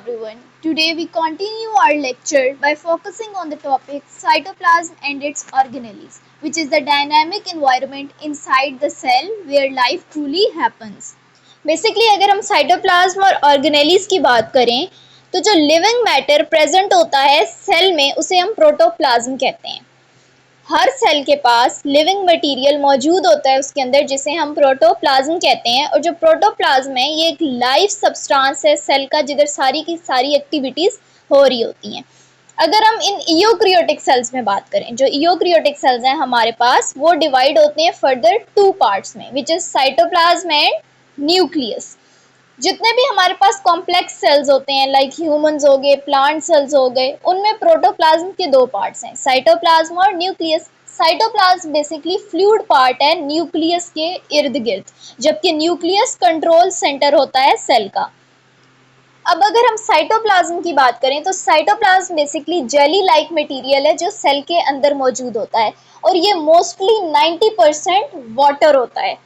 everyone. Today we continue our lecture by focusing on the topic cytoplasm and its organelles, which is the dynamic environment inside the cell where life truly happens. Basically अगर हम cytoplasm और organelles की बात करें तो जो living matter present होता है सेल में उसे हम प्रोटोप्लाज्म कहते हैं। हर सेल के पास लिविंग मटेरियल मौजूद होता है उसके अंदर, जिसे हम प्रोटोप्लाज्म कहते हैं। और जो प्रोटोप्लाज्म है ये एक लाइफ सब्सटेंस है सेल का, जिधर सारी की सारी एक्टिविटीज हो रही होती हैं। अगर हम इन यूकैरियोटिक सेल्स में बात करें, जो यूकैरियोटिक सेल्स हैं हमारे पास, वो डिवाइड होते हैं फर्दर टू पार्ट्स में, which is cytoplasm and nucleus. जितने भी हमारे पास कॉम्प्लेक्स सेल्स होते हैं लाइक ह्यूमंस हो गए, प्लांट सेल्स हो गए, उनमें प्रोटोप्लाज्म के दो पार्ट्स हैं, साइटोप्लाज्म और nucleus. Cytoplasm basically fluid part है न्यूक्लियस के इर्द गिर्द, जबकि न्यूक्लियस कंट्रोल सेंटर होता है सेल का। अब अगर हम साइटोप्लाज्म की बात करें तो cytoplasm basically jelly like material है जो सेल के अंदर मौजूद होता है, और ये मोस्टली 90% वाटर होता है।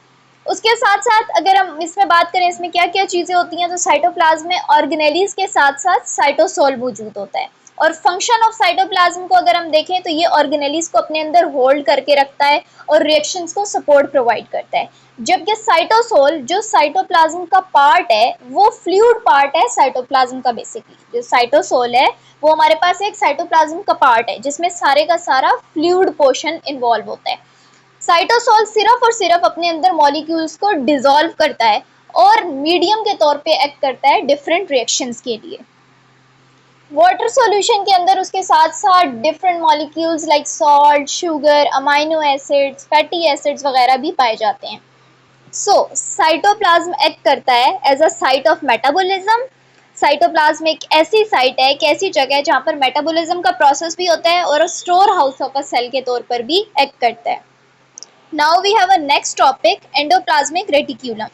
उसके साथ साथ अगर हम इसमें बात करें इसमें क्या क्या चीज़ें होती हैं, तो साइटोप्लाज्म में ऑर्गेनेलीज के साथ साथ साइटोसोल मौजूद होता है। और फंक्शन ऑफ साइटोप्लाज्म को अगर हम देखें तो ये ऑर्गेनेलीज को अपने अंदर होल्ड करके रखता है और रिएक्शंस को सपोर्ट प्रोवाइड करता है। जबकि साइटोसोल जो साइटोप्लाज्म का पार्ट है वो फ्लूइड पार्ट है साइटोप्लाज्म का। बेसिकली जो साइटोसोल है वो हमारे पास एक साइटोप्लाज्म का पार्ट है जिसमें सारे का सारा फ्लूइड पोर्शन इन्वॉल्व होता है। साइटोसोल सिर्फ और सिर्फ अपने अंदर मॉलिक्यूल्स को डिसॉल्व करता है और मीडियम के तौर पे एक्ट करता है डिफरेंट रिएक्शंस के लिए। वाटर सॉल्यूशन के अंदर उसके साथ साथ different molecules like salt, sugar, amino acids, fatty acids वगैरह भी पाए जाते हैं। साइटोप्लाज्म एक्ट करता है as a site of metabolism. Cytoplasm एक ऐसी साइट है, एक ऐसी जगह है जहाँ पर मेटाबॉलिज्म का प्रोसेस भी होता है और store house of a cell के तौर पर भी एक्ट करता है। Now we have a next topic, endoplasmic reticulum.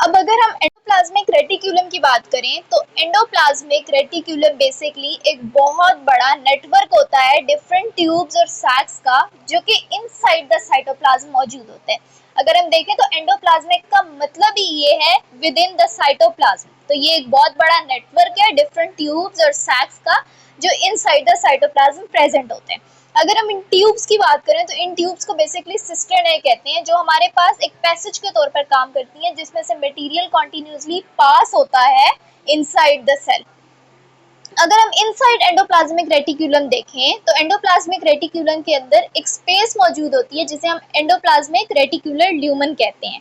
अब अगर हम एंडोप्लाज्मिक रेटिक्यूलम की बात करें तो एंडोप्लाज्मिक रेटिक्यूलम बेसिकली एक बहुत बड़ा नेटवर्क होता है डिफरेंट ट्यूब्स और सैक्स का, जो कि इनसाइड द साइटोप्लाज्म मौजूद होते हैं। अगर हम देखें तो एंडोप्लाज्मिक का मतलब ही ये है विद इन द साइटोप्लाज्म, तो ये एक बहुत बड़ा नेटवर्क है डिफरेंट ट्यूब्स और सैक्स का जो इनसाइड द साइटोप्लाज्म प्रेजेंट होते हैं। अगर हम इन ट्यूब्स की बात करें तो इन ट्यूब्स को बेसिकली सिस्टर्न कहते हैं, जो हमारे पास एक पैसेज के तौर पर काम करती हैं जिसमें से मटेरियल कंटिन्यूअसली पास होता है इनसाइड द सेल। अगर हम इनसाइड एंडोप्लाज्मिक रेटिक्यूलम देखें तो एंडोप्लाज्मिक रेटिक्यूलम के अंदर एक स्पेस मौजूद होती है जिसे हम एंडोप्लाज्मिक रेटिकुलर ल्यूमन कहते हैं।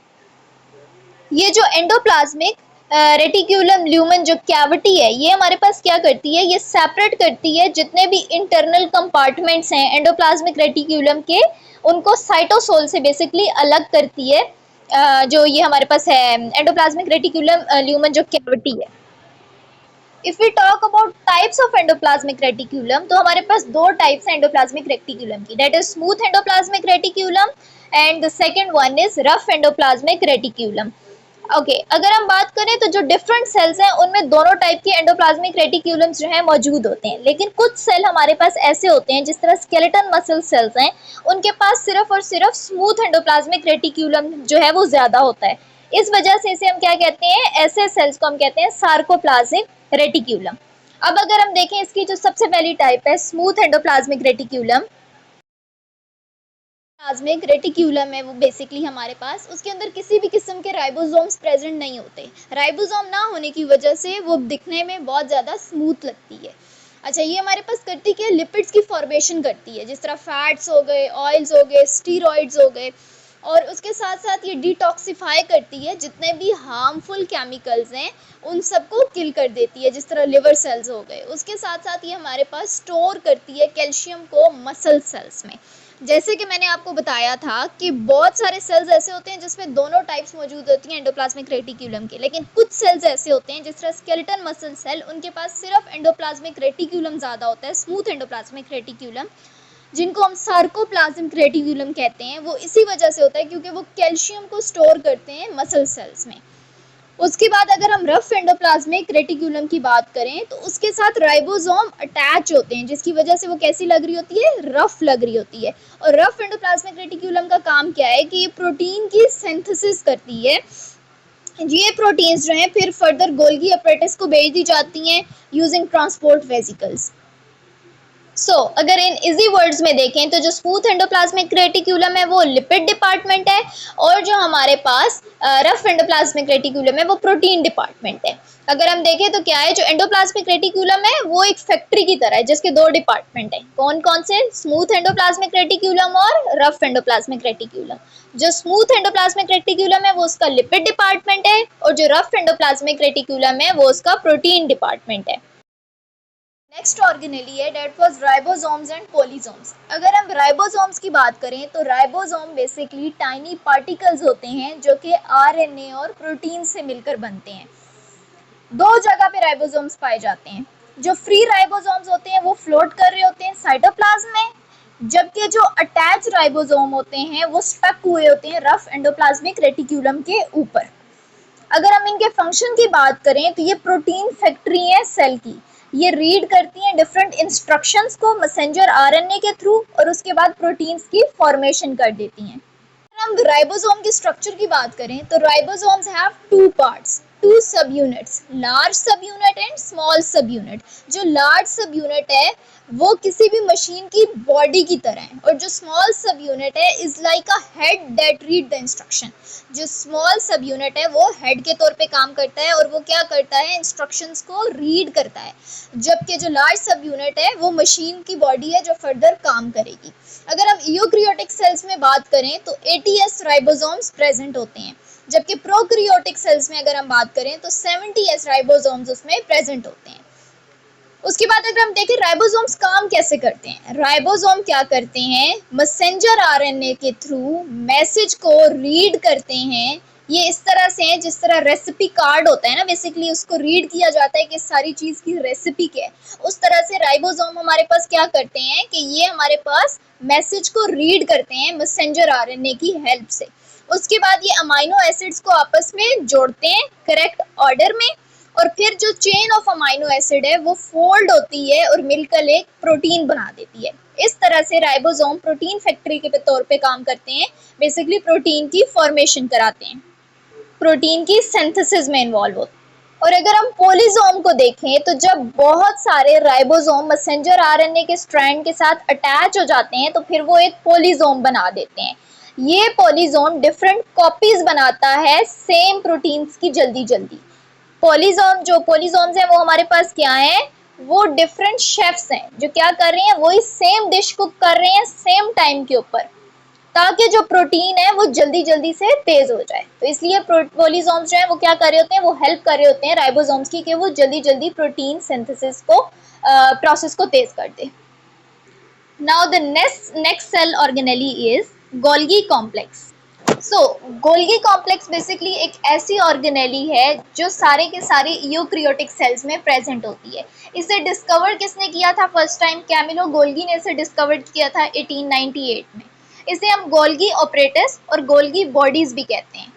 ये जो एंडोप्लाज्मिक रेटिक्यूलम ल्यूमन जो कैविटी है ये हमारे पास क्या करती है, ये सेपरेट करती है जितने भी इंटरनल कंपार्टमेंट्स हैं एंडोप्लाज्मिक रेटिक्यूलम के, उनको साइटोसोल से बेसिकली अलग करती है। जो ये हमारे पास है एंडोप्लाज्मिक रेटिक्यूलम ल्यूमन जो कैविटी है। If we talk about types of endoplasmic reticulum तो हमारे पास दो टाइप्स हैं एंडोप्लाज्मिक रेटिक्यूलम की, that is smooth endoplasmic reticulum and the second one is rough endoplasmic reticulum. Okay, अगर हम बात करें तो जो डिफरेंट सेल्स हैं उनमें दोनों टाइप के एंडोप्लाज्मिक रेटिक्यूलम्स जो हैं मौजूद होते हैं, लेकिन कुछ सेल हमारे पास ऐसे होते हैं जिस तरह स्केलेटन मसल सेल्स हैं उनके पास सिर्फ और सिर्फ स्मूथ एंडोप्लाज्मिक रेटिक्यूलम जो है वो ज्यादा होता है। इस वजह से इसे हम क्या कहते हैं, ऐसे सेल्स को हम कहते हैं सार्कोप्लाज्मिक रेटिक्यूलम। अब अगर हम देखें इसकी जो सबसे पहली टाइप है smooth endoplasmic reticulum, plasmic reticulum है वो बेसिकली हमारे पास उसके अंदर किसी भी किस्म के राइबोसोम्स प्रेजेंट नहीं होते। राइबोसोम ना होने की वजह से वो दिखने में बहुत ज़्यादा स्मूथ लगती है। अच्छा, ये हमारे पास करती है लिपिड्स की फॉर्मेशन करती है, जिस तरह फैट्स हो गए, ऑयल्स हो गए, स्टीरॉइड्स हो गए, और उसके साथ साथ ये डिटॉक्सिफाई करती है जितने भी हार्मफुल केमिकल्स हैं उन सबको किल कर देती है, जिस तरह लिवर सेल्स हो गए। उसके साथ साथ ये हमारे पास स्टोर करती है कैल्शियम को मसल सेल्स में। जैसे कि मैंने आपको बताया था कि बहुत सारे सेल्स ऐसे होते हैं जिसमें दोनों टाइप्स मौजूद होती हैं एंडोप्लाज्मिक रेटिक्यूलम के, लेकिन कुछ सेल्स ऐसे होते हैं जिस तरह स्केलेटन मसल सेल, उनके पास सिर्फ एंडोप्लाज्मिक रेटिक्यूलम ज़्यादा होता है, स्मूथ एंडोप्लाज्मिक रेटिक्यूलम, जिनको हम सार्कोप्लाज्मिक रेटिक्यूलम कहते हैं। वो इसी वजह से होता है क्योंकि वो कैल्शियम को स्टोर करते हैं मसल सेल्स में। उसके बाद अगर हम रफ एंडोप्लाज्मिक रेटिक्यूलम की बात करें तो उसके साथ राइबोसोम अटैच होते हैं, जिसकी वजह से वो कैसी लग रही होती है, रफ लग रही होती है। और रफ एंडोप्लाज्मिक रेटिक्यूलम का काम क्या है कि ये प्रोटीन की सिंथेसिस करती है ये प्रोटीन्स जो हैं फिर फर्दर गोल्गी अपरेटस को भेज दी जाती हैं यूजिंग ट्रांसपोर्ट वेसिकल्स। अगर इन इजी वर्ड्स में देखें तो जो स्मूथ एंडोप्लाज्मिक रेटिक्यूलम है वो लिपिड डिपार्टमेंट है, और जो हमारे पास रफ एंडोप्लाज्मिक रेटिक्यूलम है वो प्रोटीन डिपार्टमेंट है। अगर हम देखें तो क्या है, जो एंडोप्लाज्मिक रेटिक्यूलम है वो एक फैक्ट्री की तरह है जिसके दो डिपार्टमेंट है। कौन कौन से? स्मूथ एंडोप्लाज्मिक रेटिक्यूलम और रफ एंडोप्लाज्मिक रेटिक्यूलम। जो स्मूथ एंडोप्लाज्मिक रेटिक्यूलम है वो उसका लिपिड डिपार्टमेंट है, और जो रफ एंडोप्लाज्मिक रेटिक्यूलम है वो उसका प्रोटीन डिपार्टमेंट है। नेक्स्ट ऑर्गेनेली है डेट वाज राइबोसोम्स एंड पोलिसोम्स। अगर हम राइबोसोम्स की बात करें तो राइबोसोम बेसिकली टाइनी पार्टिकल्स होते हैं जो कि आरएनए और प्रोटीन से मिलकर बनते हैं। दो जगह पे राइबोसोम्स पाए जाते हैं। जो फ्री राइबोसोम्स होते हैं वो फ्लोट कर रहे होते हैं साइटोप्लाज्म में, जबकि जो अटैच राइबोसोम होते हैं वो स्टक हुए होते हैं रफ एंडोप्लाज्मिक रेटिक्यूलम के ऊपर। अगर हम इनके फंक्शन की बात करें तो ये प्रोटीन फैक्ट्री है सेल की। ये रीड करती हैं डिफरेंट इंस्ट्रक्शंस को मैसेंजर आरएनए के थ्रू, और उसके बाद प्रोटीन्स की फॉर्मेशन कर देती हैं। अगर हम राइबोसोम की स्ट्रक्चर की बात करें तो ribosomes have two parts, two subunits, large subunit and small subunit. जो लार्ज सब यूनिट है वो किसी भी मशीन की बॉडी की तरह है, और जो स्मॉल सब यूनिट है is like a head that read the instruction. जो स्मॉल सब यूनिट है वो हेड के तौर पे काम करता है, और वो क्या करता है, इंस्ट्रक्शंस को रीड करता है, जबकि जो लार्ज सब यूनिट है वो मशीन की बॉडी है जो फर्दर काम करेगी। अगर हम यूकैरियोटिक सेल्स में बात करें तो 80s राइबोसोम्स प्रेजेंट होते हैं, जबकि प्रोकैरियोटिक सेल्स में अगर हम बात करें तो 70s राइबोसोम्स उसमें प्रेजेंट होते हैं। उसके बाद अगर हम देखें राइबोसोम्स काम कैसे करते हैं, राइबोसोम क्या करते हैं, मैसेंजर आरएनए के थ्रू मैसेज को रीड करते हैं। ये इस तरह से है जिस तरह रेसिपी कार्ड होता है ना, बेसिकली उसको रीड किया जाता है कि सारी चीज की रेसिपी क्या है। उस तरह से राइबोसोम हमारे पास क्या करते हैं कि ये हमारे पास मैसेज को रीड करते हैं मैसेंजर आरएनए की हेल्प से। उसके बाद ये अमाइनो एसिड्स को आपस में जोड़ते हैं करेक्ट ऑर्डर में, और फिर जो चेन ऑफ अमाइनो एसिड है वो फोल्ड होती है और मिलकर एक प्रोटीन बना देती है। इस तरह से राइबोसोम प्रोटीन फैक्ट्री के तौर पे काम करते हैं, बेसिकली प्रोटीन की फॉर्मेशन कराते हैं, प्रोटीन की सिंथेसिस में इन्वॉल्व होते हैं। और अगर हम पोलिसोम को देखें तो जब बहुत सारे राइबोसोम मैसेंजर आरएनए के स्ट्रैंड के साथ अटैच हो जाते हैं तो फिर वो एक पोलिसोम बना देते हैं। ये पोलिसोम डिफरेंट कॉपीज बनाता है सेम प्रोटीन्स की जल्दी जल्दी। पोलिसोम्स हैं वो हमारे पास क्या है, वो डिफरेंट शेफ्स हैं जो क्या कर रहे हैं, वही सेम डिश कुक कर रहे हैं सेम टाइम के ऊपर, ताकि जो प्रोटीन है वो जल्दी जल्दी से तेज हो जाए। तो इसलिए पोलिसोम्स जो है वो क्या कर रहे होते हैं, वो हेल्प कर रहे होते हैं राइबोसोम्स की कि वो जल्दी जल्दी प्रोटीन सिंथेसिस को प्रोसेस को तेज कर दे। Now the next cell organelle is Golgi complex. Golgi complex basically एक ऐसी ऑर्गेनेली है जो सारे के सारे यूकैरियोटिक सेल्स में प्रेजेंट होती है। इसे डिस्कवर किसने किया था फर्स्ट टाइम? कैमिलो गोल्गी ने इसे डिस्कवर किया था 1898 में। इसे हम गोल्गी ऑपरेटस और गोल्गी बॉडीज भी कहते हैं।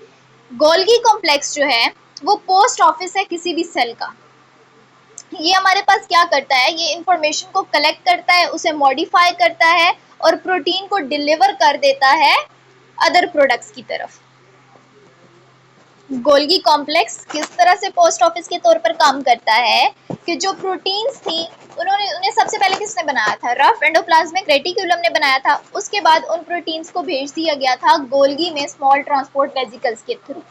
गोल्गी कॉम्प्लेक्स जो है वो पोस्ट ऑफिस है किसी भी सेल का। ये हमारे पास क्या करता है, ये इंफॉर्मेशन को कलेक्ट करता है, उसे मॉडिफाई करता है और प्रोटीन को डिलीवर कर देता है अदर प्रोडक्ट्स की तरफ। गोल्गी कॉम्प्लेक्स किस तरह से पोस्ट ऑफिस के तौर पर काम करता है कि जो प्रोटीन्स थी उन्हें सबसे पहले किसने बनाया था? रफ एंडोप्लाज्मिक रेटिक्यूलम ने बनाया था। उसके बाद उन प्रोटीन्स को भेज दिया गया था गोल्गी में स्मॉल ट्रांसपोर्ट वेसिकल्स के थ्रू।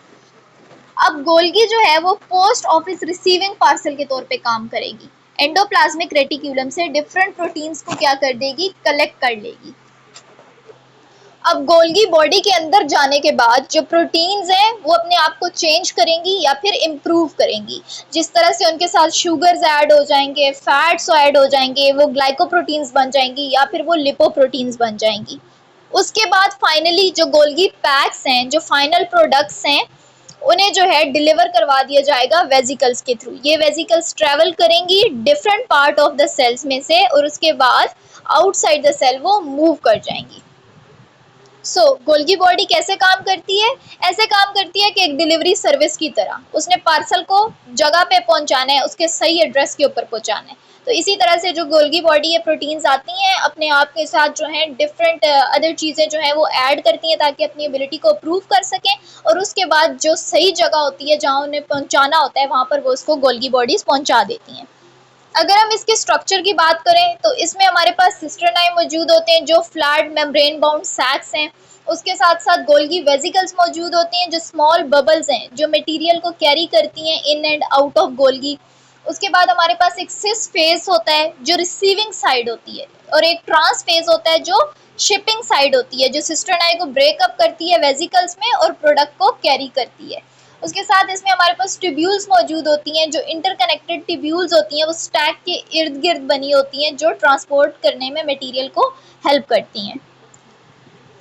अब गोल्गी जो है वो पोस्ट ऑफिस रिसीविंग पार्सल के तौर पे काम करेगी, एंडोप्लाज्मिक रेटिक्यूलम से डिफरेंट प्रोटीन्स को क्या कर देगी, कलेक्ट कर लेगी। अब गोल्गी बॉडी के अंदर जाने के बाद जो प्रोटीन्स हैं वो अपने आप को चेंज करेंगी या फिर इम्प्रूव करेंगी, जिस तरह से उनके साथ शुगर्स ऐड हो जाएंगे, फैट्स ऐड हो जाएंगे, वो ग्लाइकोप्रोटीन्स बन जाएंगी या फिर वो लिपोप्रोटीन्स बन जाएंगी। उसके बाद फाइनली जो गोल्गी पैक्स हैं, जो फाइनल प्रोडक्ट्स हैं, उन्हें जो है डिलीवर करवा दिया जाएगा वेसिकल्स के थ्रू। ये वेसिकल्स ट्रेवल करेंगी different part of the cells में से और उसके बाद आउटसाइड द सेल वो मूव कर जाएंगी। गोल्गी बॉडी कैसे काम करती है? ऐसे काम करती है कि एक डिलीवरी सर्विस की तरह उसने पार्सल को जगह पे पहुंचाना है, उसके सही एड्रेस के ऊपर पहुंचाना है। तो इसी तरह से जो गोल्गी बॉडी है, प्रोटीन्स आती हैं अपने आप के साथ जो है डिफरेंट अदर चीज़ें जो है वो ऐड करती हैं ताकि अपनी एबिलिटी को अप्रूव कर सकें, और उसके बाद जो सही जगह होती है जहाँ उन्हें पहुँचाना होता है वहाँ पर वो उसको गोल्गी बॉडीज़ पहुँचा देती हैं। अगर हम इसके स्ट्रक्चर की बात करें तो इसमें हमारे पास सिस्टरनाई मौजूद होते हैं जो फ्लैट मेम्ब्रेन बाउंड सैक्स हैं। उसके साथ साथ गोल्गी वेसिकल्स मौजूद होती हैं जो स्मॉल बबल्स हैं जो मटेरियल को कैरी करती हैं in and out of Golgi. उसके बाद हमारे पास एक सिस फेज होता है जो रिसीविंग साइड होती है, और एक ट्रांस फेज होता है जो शिपिंग साइड होती है जो सिस्टरनाई को ब्रेकअप करती है वेसिकल्स में और प्रोडक्ट को कैरी करती है। उसके साथ इसमें हमारे पास ट्यूब्यूल्स मौजूद होती हैं जो इंटरकनेक्टेड ट्यूब्यूल्स होती हैं, वो स्टैक के इर्द गिर्द बनी होती हैं जो ट्रांसपोर्ट करने में मटेरियल को हेल्प करती हैं।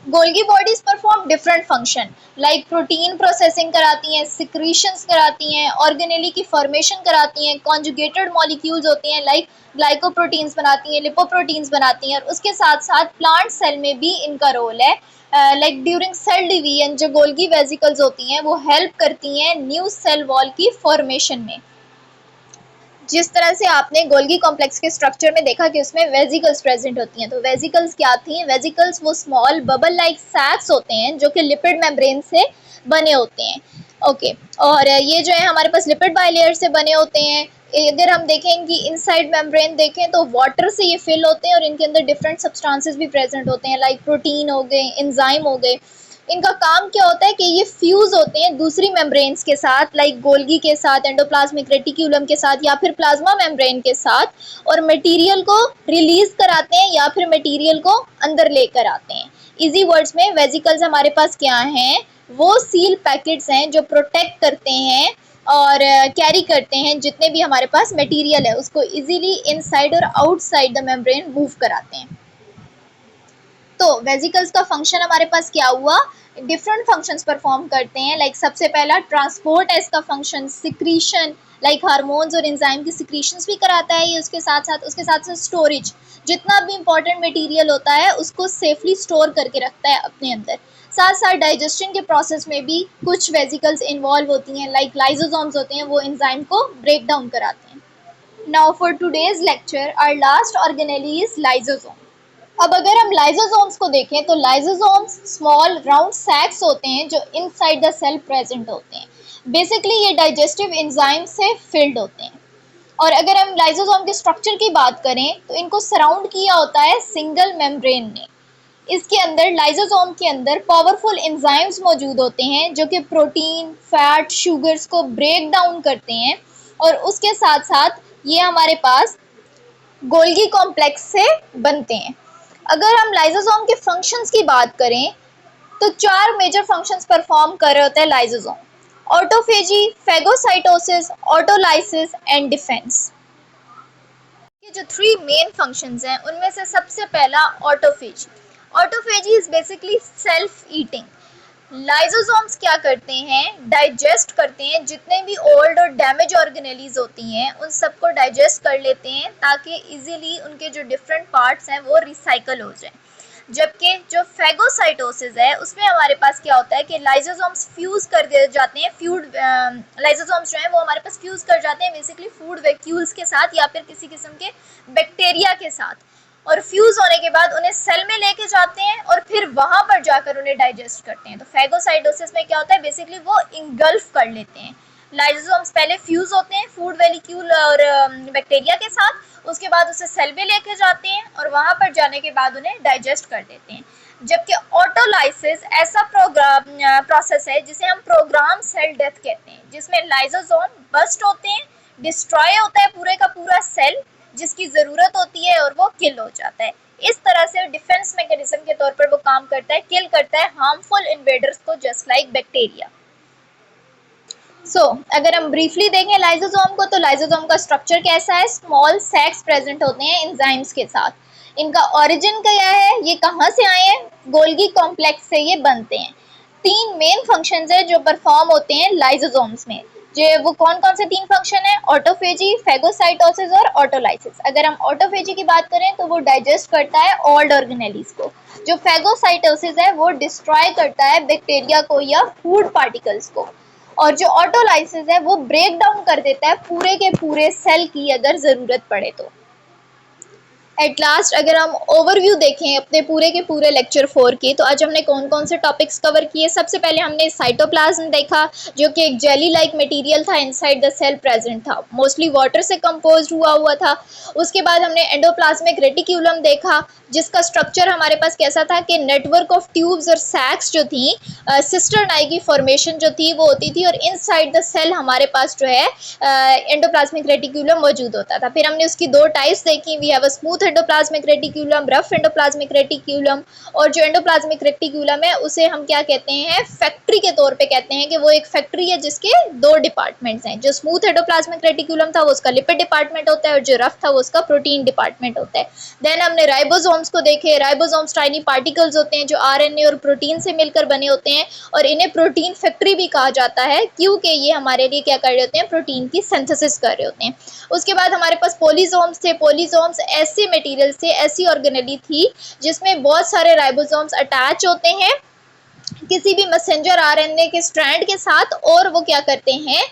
Golgi bodies perform different function like protein processing कराती हैं, सिक्रीशंस कराती हैं, ऑर्गेनेली की फॉर्मेशन कराती हैं, कॉन्जुगेटेड मॉलिक्यूल्स होती हैं लाइक ग्लाइकोप्रोटीन्स बनाती हैं, लिपोप्रोटीन्स बनाती हैं, और उसके साथ साथ प्लांट सेल में भी इनका रोल है। लाइक ड्यूरिंग सेल डिवीजन जो गोल्गी वेसिकल्स होती हैं वो हेल्प करती हैं न्यू सेल वॉल की फॉर्मेशन में। जिस तरह से आपने गोल्गी कॉम्प्लेक्स के स्ट्रक्चर में देखा कि उसमें वेसिकल्स प्रेजेंट होती हैं, तो वेसिकल्स क्या थी? वेसिकल्स वो स्मॉल बबल लाइक सैक्स होते हैं जो कि लिपिड मेम्ब्रेन से बने होते हैं। ओके, और ये जो है हमारे पास लिपिड बाइलेयर से बने होते हैं। अगर हम देखें कि इनसाइड मेम्ब्रेन देखें तो वाटर से ये फिल होते हैं और इनके अंदर डिफरेंट सब्सटेंसेस भी प्रेजेंट होते हैं लाइक प्रोटीन हो गए, एंजाइम हो गए। इनका काम क्या होता है कि ये फ्यूज होते हैं दूसरी मेम्ब्रेन्स के साथ लाइक गोल्गी के साथ, एंडोप्लाज्मिक रेटिक्यूलम के साथ या फिर प्लाज्मा मेम्ब्रेन के साथ, और मटेरियल को रिलीज कराते हैं या फिर मटेरियल को अंदर लेकर आते हैं। इजी वर्ड्स में वेसिकल्स हमारे पास क्या हैं? वो सील पैकेट्स हैं जो प्रोटेक्ट करते हैं और कैरी करते हैं जितने भी हमारे पास मटेरियल है उसको इजीली इनसाइड और आउटसाइड द मेम्ब्रेन मूव कराते हैं। तो वेसिकल्स का फंक्शन हमारे पास क्या हुआ? डिफरेंट फंक्शंस परफॉर्म करते हैं लाइक सबसे पहला ट्रांसपोर्ट है इसका फंक्शन, सिक्रीशन लाइक हार्मोन्स और एंजाइम की सिक्रीशंस भी कराता है ये, उसके साथ स्टोरेज, जितना भी इंपॉर्टेंट मटेरियल होता है उसको सेफली स्टोर करके रखता है अपने अंदर। साथ साथ डाइजेशन के प्रोसेस में भी कुछ वेसिकल्स इन्वॉल्व होती हैं लाइक लाइसोसोम्स होते हैं, वो एंजाइम को ब्रेक डाउन कराते हैं। Now for today's lecture our last organelle is lysosome. अब अगर हम लाइसोसोम्स को देखें तो लाइसोसोम्स स्मॉल राउंड सैक्स होते हैं जो इनसाइड द सेल प्रेजेंट होते हैं। बेसिकली ये डाइजेस्टिव एंजाइम से फिल्ड होते हैं। और अगर हम लाइसोसोम के स्ट्रक्चर की बात करें तो इनको सराउंड किया होता है सिंगल मेम्ब्रेन ने। इसके अंदर लाइसोसोम के अंदर पावरफुल एंजाइम्स मौजूद होते हैं जो कि प्रोटीन, फैट, शुगर्स को ब्रेक डाउन करते हैं, और उसके साथ साथ ये हमारे पास गोल्गी कॉम्प्लेक्स से बनते हैं। अगर हम लाइसोसोम के फंक्शंस की बात करें तो 4 मेजर फंक्शंस परफॉर्म कर रहे होते हैं lysosome: autophagy, phagocytosis, autolysis and defence. ये जो 3 मेन फंक्शंस हैं उनमें से सबसे पहला autophagy. Autophagy is basically self eating. Lysosomes क्या करते हैं? डाइजेस्ट करते हैं जितने भी ओल्ड और डैमेज ऑर्गेनेलीज होती हैं उन सबको डाइजेस्ट कर लेते हैं ताकि इजीली उनके जो डिफरेंट पार्ट्स हैं वो रिसाइकल हो जाए। जबकि जो फेगोसाइटोसिस है उसमें हमारे पास क्या होता है कि लाइसोसोम्स फ्यूज कर दे जाते हैं, लाइसोसोम्स जो हैं वो हमारे पास फ्यूज कर जाते हैं बेसिकली फूड वैक्यूल्स के साथ या फिर किसी किस्म के बैक्टीरिया के साथ, और फ्यूज होने के बाद उन्हें सेल में लेके जाते हैं और फिर वहां पर जाकर उन्हें डाइजेस्ट करते हैं। तो फेगोसाइटोसिस में क्या होता है? बेसिकली वो इंगल्फ कर लेते हैं। लाइसोसोम्स पहले फ्यूज होते हैं फूड वेलिक्यूल और बैक्टीरिया के साथ, उसके बाद उसे सेल में लेके जाते हैं और वहां पर जाने के बाद उन्हें डाइजेस्ट कर देते हैं। जबकि ऑटोलाइसिस ऐसा प्रोसेस है जिसे हम प्रोग्राम सेल डेथ कहते हैं, जिसमें लाइसोसोम बस्ट होते हैं, डिस्ट्रॉय होता है पूरे का पूरा सेल जिसकी ज़रूरत होती है और वो किल हो जाता है। इस तरह से डिफेंस मैकेनिज्म के तौर पर वो काम करता है, किल करता है हार्मफुल इन्वेडर्स को जस्ट लाइक बैक्टीरिया। अगर हम ब्रीफली देखें लाइसोसोम को तो लाइसोसोम का स्ट्रक्चर कैसा है? स्मॉल सैक्स प्रेजेंट होते हैं एंजाइम्स के साथ। इनका ओरिजिन क्या है? ये कहाँ से आए हैं? गोल्गी कॉम्प्लेक्स से ये बनते हैं। 3 मेन फंक्शंस है जो परफॉर्म होते हैं लाइसोसोम्स में। जो वो कौन कौन से 3 फंक्शन है? ऑटोफेजी, फेगोसाइटोसिस और ऑटोलाइसिस। अगर हम ऑटोफेजी की बात करें तो वो डाइजेस्ट करता है ओल्ड ऑर्गेनेलीज को। जो फेगोसाइटोसिस है वो डिस्ट्रॉय करता है बैक्टीरिया को या फूड पार्टिकल्स को। और जो ऑटोलाइसिस है वो ब्रेक डाउन कर देता है पूरे के पूरे सेल की अगर जरूरत पड़े तो। एट लास्ट अगर हम ओवरव्यू देखें अपने पूरे के पूरे लेक्चर 4 की, तो आज हमने कौन कौन से टॉपिक्स कवर किए। सबसे पहले हमने साइटोप्लाज्म देखा, जो कि एक जेली लाइक मटेरियल था, इनसाइड द सेल प्रेजेंट था, मोस्टली वाटर से कंपोज हुआ था। उसके बाद हमने एंडोप्लाज्मिक रेटिक्यूलम देखा, जिसका स्ट्रक्चर हमारे पास कैसा था कि नेटवर्क ऑफ ट्यूब्स और सैक्स जो थी, सिस्टरनाई की फॉर्मेशन जो थी वो होती थी, और इनसाइड द सेल हमारे पास जो है एंडोप्लाज्मिक रेटिक्यूलम मौजूद होता था। फिर हमने उसकी 2 टाइप्स देखी, we have a smooth endoplasmic reticulum, rough endoplasmic reticulum. और जो एंडोप्लाज्मिक रेटिक्यूलम है उसे हम क्या कहते हैं? फैक्ट्री के तौर पे कहते हैं कि वो एक फैक्ट्री है जिसके 2 डिपार्टमेंट्स हैं। जो स्मूथ एंडोप्लाज्मिक रेटिक्यूलम था वो उसका लिपिड डिपार्टमेंट होता है, और जो रफ था वो उसका प्रोटीन डिपार्टमेंट होता है। देन हमने राइबोसोम्स को देखे। राइबोसोम्स टाइनी पार्टिकल्स होते हैं जो आरएनए और प्रोटीन से मिलकर बने होते हैं, और इन्हें प्रोटीन फैक्ट्री भी कहा जाता है, क्योंकि ये हमारे लिए क्या कर रहे होते हैं? प्रोटीन की सिंथेसिस कर रहे होते हैं। उसके बाद हमारे पास पोलिसोम्स थे। पोलिसोम्स ऐसे मटेरियल से, ऐसी ऑर्गेनेली थी जिसमें बहुत सारे राइबोसोम्स अटैच होते हैं किसी भी मैसेंजर आरएनए के स्ट्रैंड के साथ, और वो क्या करते हैं?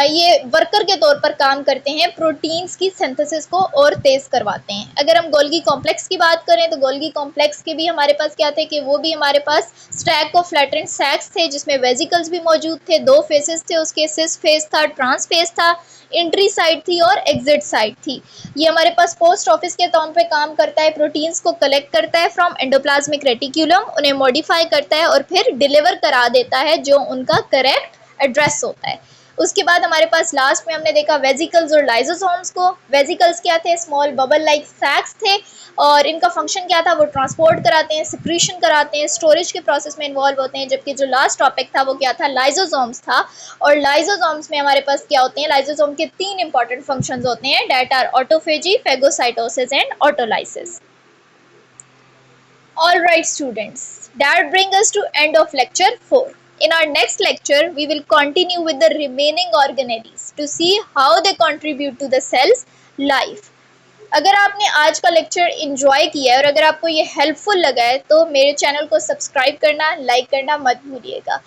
ये वर्कर के तौर पर काम करते हैं, प्रोटीन्स की सिंथेसिस को और तेज करवाते हैं। अगर हम गोल्गी कॉम्प्लेक्स की बात करें तो गोल्गी कॉम्प्लेक्स के भी हमारे पास क्या थे कि वो भी हमारे पास स्टैक ऑफ फ्लैटेंड सैक्स थे, जिसमें वेजिकल्स भी मौजूद थे। 2 फेसेस थे उसके, सिस फेस था, ट्रांस फेस था, एंट्री साइड थी और एग्जिट साइड थी। ये हमारे पास पोस्ट ऑफिस के तौर पे काम करता है, प्रोटीन्स को कलेक्ट करता है फ्रॉम एंडोप्लाज्मिक रेटिक्यूलम, उन्हें मॉडिफाई करता है और फिर डिलीवर करा देता है जो उनका करेक्ट एड्रेस होता है। उसके बाद हमारे पास लास्ट में हमने देखा वेजिकल्स और लाइसोसोम्स को। वेजिकल्स क्या थे? स्मॉल बबल लाइक सैक्स थे, और इनका फंक्शन क्या था? वो ट्रांसपोर्ट कराते हैं, सिक्रीशन कराते हैं, स्टोरेज के प्रोसेस में इन्वॉल्व होते हैं। जबकि जो लास्ट टॉपिक था वो क्या था? लाइसोसोम्स था। और लाइसोसोम्स में हमारे पास क्या होते हैं? लाइसोसोम के 3 इंपॉर्टेंट फंक्शंस होते हैं, that are autophagy, phagocytosis and autolysis. All right students, that brings us to end of lecture 4. In our next lecture, we will continue with the remaining organelles to see how they contribute to the cell's life. अगर आपने आज का lecture enjoy किया है और अगर आपको ये हेल्पफुल लगा है तो मेरे चैनल को सब्सक्राइब करना, लाइक करना मत भूलिएगा।